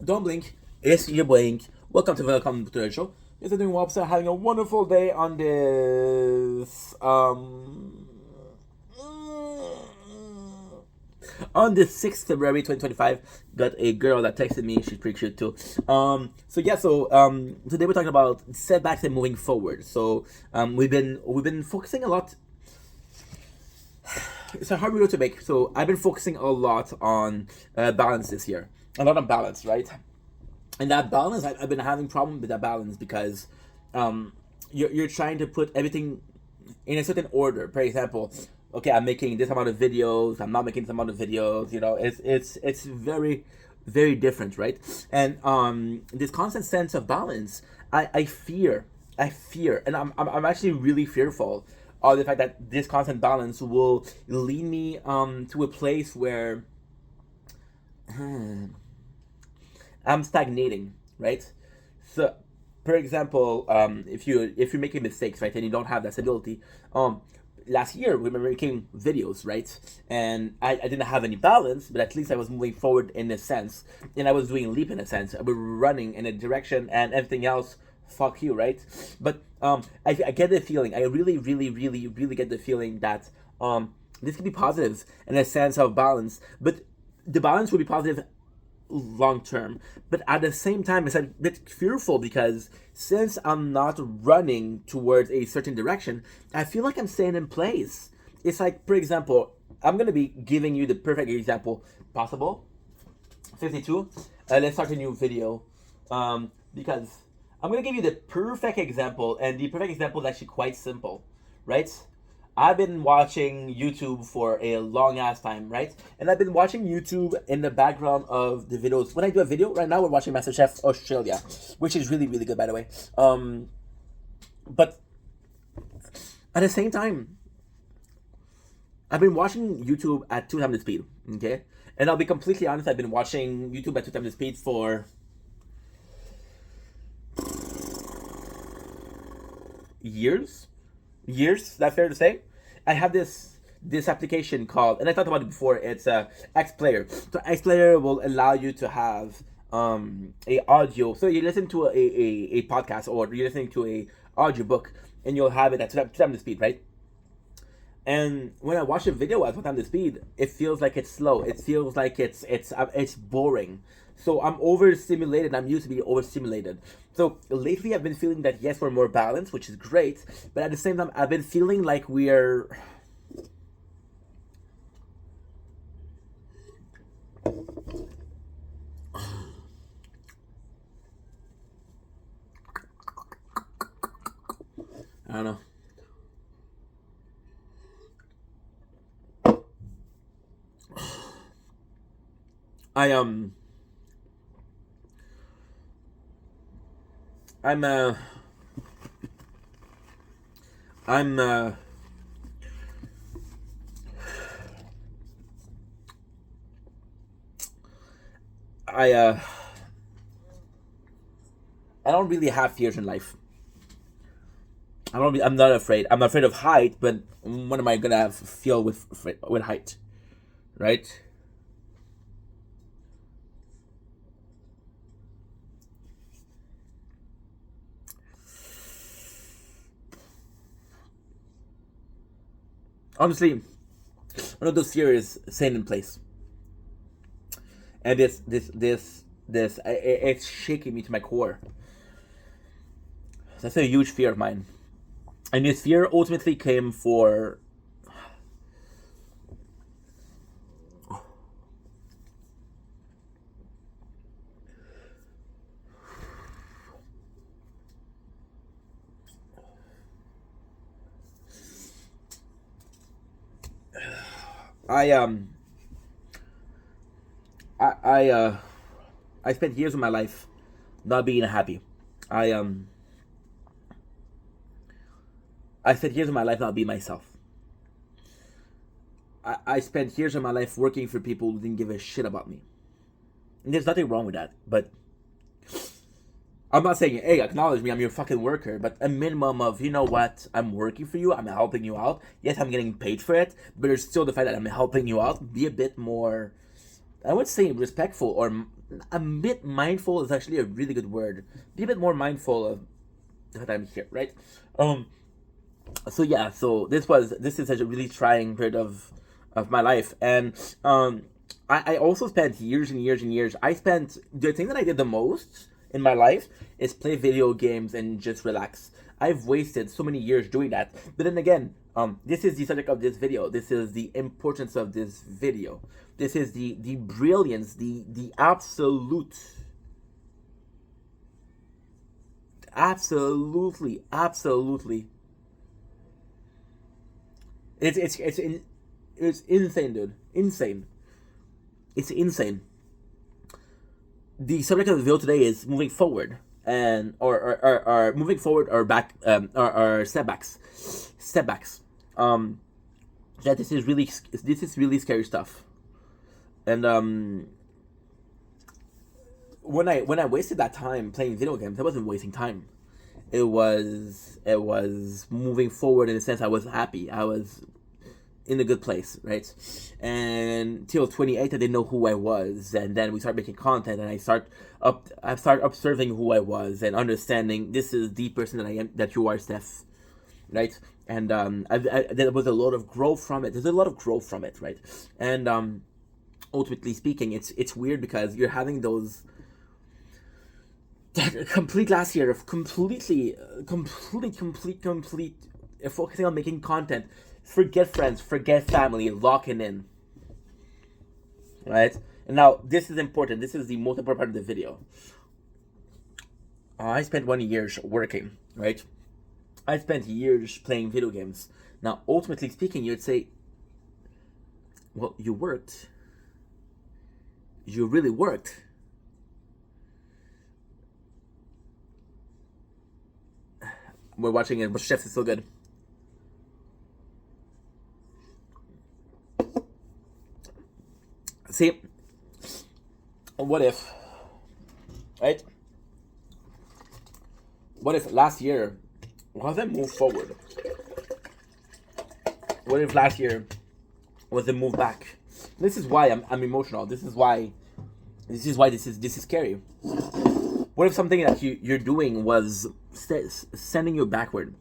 Don't blink. It's your blink. Welcome to the show. Yes, I'm doing well, sir. Having a wonderful day on this 6th February 2025. Got a girl that texted me. She's pretty cute too. Today we're talking about setbacks and moving forward. We've been focusing a lot. It's a hard video to make. So I've been focusing a lot on balance this year. A lot on balance, right? And that balance, I've been having problems with that balance because you're trying to put everything in a certain order. For example, okay, I'm making this amount of videos. I'm not making this amount of videos. You know, it's very very different, right? And this constant sense of balance, I fear, and I'm actually really fearful of the fact that this constant balance will lead me to a place where I'm stagnating, right? So, for example, if you're making mistakes, right, and you don't have that stability, last year we were making videos, right, and I didn't have any balance, but at least I was moving forward in a sense, and I was doing a leap in a sense. I was running in a direction, and everything else, fuck you, right? But I get the feeling. I really, really, really, really get the feeling that this could be positive in a sense of balance, but the balance will be positive long term. But at the same time, it's a bit fearful because since I'm not running towards a certain direction, I feel like I'm staying in place. It's like, for example, I'm gonna be giving you the perfect example possible. 52. Let's start a new video because I'm gonna give you the perfect example, and the perfect example is actually quite simple, right? I've been watching YouTube for a long ass time, right? And I've been watching YouTube in the background of the videos. When I do a video, right now we're watching MasterChef Australia, which is really, really good, by the way. But at the same time, I've been watching YouTube at 2 times the speed, okay? And I'll be completely honest, I've been watching YouTube at 2 times the speed for years. Is that fair to say? I have this application called, and I talked about it before. It's X Player. So X Player will allow you to have a audio. So you listen to a podcast, or you're listening to a audio book, and you'll have it at 2 times the speed, right? And when I watch a video at 1 time the speed, it feels like it's slow. It feels like it's boring. So I'm overstimulated. I'm used to be overstimulated. So lately, I've been feeling that yes, we're more balanced, which is great. But at the same time, I've been feeling like we're I don't know. I I'm I'm I I don't really have fears in life. I'm not afraid. I'm afraid of height, but what am I gonna feel with height, right? Honestly, one of those fears is staying in place, and it's shaking me to my core. That's a huge fear of mine, and this fear ultimately came for I I I uh I spent years of my life not being happy. I um I spent years of my life not being myself. I spent years of my life working for people who didn't give a shit about me. And there's nothing wrong with that. But I'm not saying, hey, acknowledge me, I'm your fucking worker, but a minimum of, you know what, I'm working for you, I'm helping you out. Yes, I'm getting paid for it, but there's still the fact that I'm helping you out. Be a bit more, I would say, respectful, or a bit mindful is actually a really good word. Be a bit more mindful of that I'm here, right? So yeah, so this is such a really trying period of my life, and I also spent years and years and years. I spent the thing that I did the most in my life is play video games and just relax. I've wasted so many years doing that. But then again, this is the subject of this video. This is the importance of this video. This is the brilliance, the absolutely. It's insane, dude. Insane. It's insane. The subject of the video today is moving forward and or moving forward or back or setbacks. Yeah, this is really scary stuff. And when I wasted that time playing video games, I wasn't wasting time. It was moving forward in a sense. I was happy. I was in a good place, right? And till 28, I didn't know who I was, and then we started making content, and I start observing who I was and understanding this is the person that I am, that you are, Steph, right? And there was a lot of growth from it. There's a lot of growth from it, right? And ultimately speaking, it's weird because you're having those complete last year of complete focusing on making content. Forget friends, forget family, locking in, right? And now this is important. This is the most important part of the video. I spent 1 year working, right? I spent years playing video games. Now, ultimately speaking, you'd say, well, you worked. You really worked. We're watching it, but Chefs is so good. See, what if, right? What if last year wasn't move forward? What if last year was a move back? This is why I'm emotional. This is why this is scary. What if something that you're doing was sending you backward?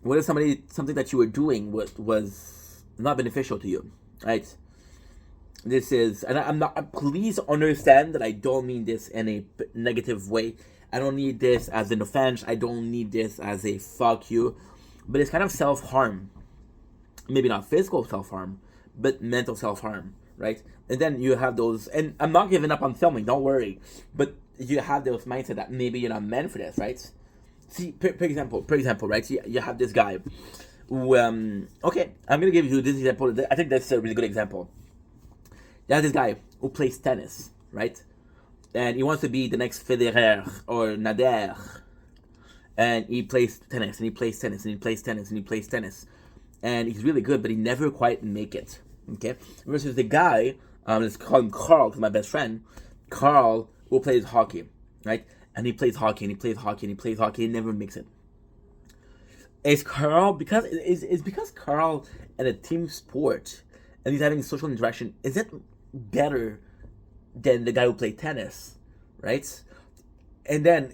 What if something that you were doing was not beneficial to you, right? This is, and I'm not, please understand that I don't mean this in a negative way. I don't need this as an offense. I don't need this as a fuck you. But it's kind of self-harm. Maybe not physical self-harm, but mental self-harm, right? And then you have those, and I'm not giving up on filming, don't worry. But you have those mindset that maybe you're not meant for this, right? See, for example, right? You have this guy who, okay, I'm going to give you this example. I think that's a really good example. There's this guy who plays tennis, right? And he wants to be the next Federer or Nadal. And he plays tennis, and he plays tennis, and he plays tennis, and he plays tennis. And he's really good, but he never quite make it, okay? Versus the guy, let's call him Carl, because my best friend, Carl, who plays hockey, right? And he plays hockey, and he plays hockey, and he plays hockey, and never makes it. Is Carl, because Carl in a team sport, and he's having social interaction, is it better than the guy who played tennis, right? And then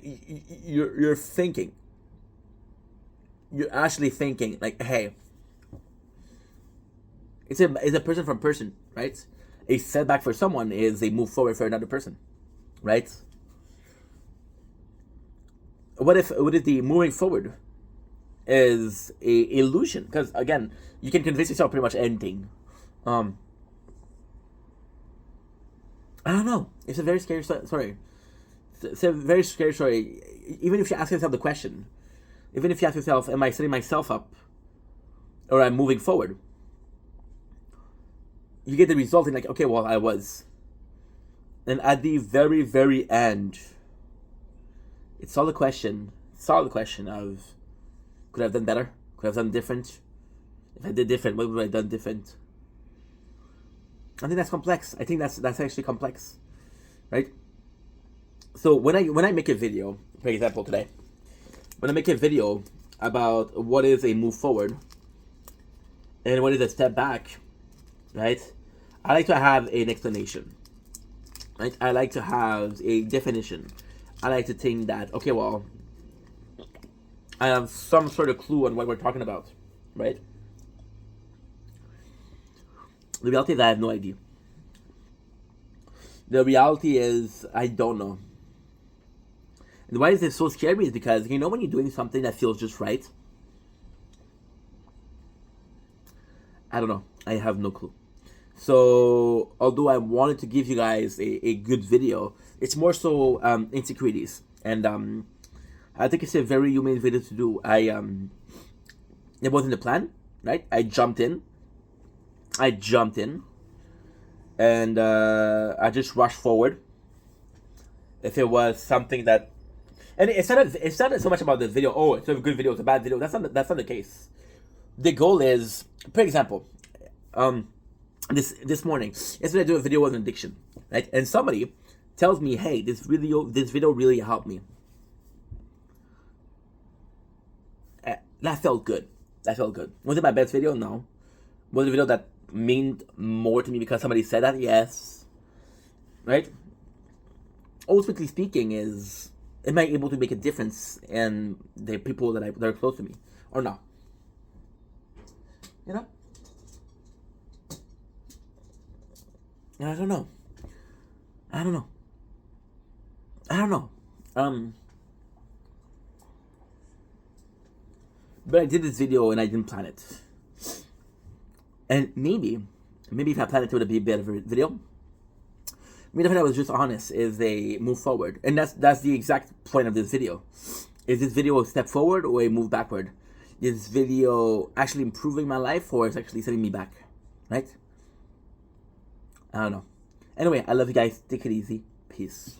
you're thinking, you're actually thinking like, hey, it's a person from person, right? A setback for someone is a move forward for another person, right? What if the moving forward is a illusion? Because again, you can convince yourself pretty much anything. I don't know. It's a very scary story. It's a very scary story. Even if you ask yourself the question, even if you ask yourself, am I setting myself up or I'm moving forward? You get the result in like, okay, well, I was. And at the very, very end, it's all the question of, could I have done better? Could I have done different? If I did different, what would I have done different? I think that's complex. I think that's actually complex, right? So when I make a video, for example, today, when I make a video about what is a move forward and what is a step back, right? I like to have an explanation. right? I like to have a definition. I like to think that, okay, well, I have some sort of clue on what we're talking about, right? The reality is I have no idea. The reality is I don't know. And why is this so scary is because, you know, when you're doing something that feels just right, I don't know. I have no clue. So, although I wanted to give you guys a good video, it's more so insecurities. And I think it's a very human video to do. It wasn't the plan, right? I jumped in, and I just rushed forward. If it was something that, and it's not so much about the video. Oh, it's a good video, it's a bad video. That's not the case. The goal is, for example, this morning, yesterday I do a video on addiction, right? And somebody tells me, hey, this video really helped me. That felt good. Was it my best video? No. Was it a video that meant more to me because somebody said that? Yes. Right? Ultimately speaking, am I able to make a difference in the people that are close to me or not? You know? I don't know. But I did this video and I didn't plan it. And maybe if I planned it, it would be a better video. Maybe if I was just honest, is they move forward. And that's the exact point of this video. Is this video a step forward or a move backward? Is this video actually improving my life or is it actually setting me back? Right? I don't know. Anyway, I love you guys. Take it easy. Peace.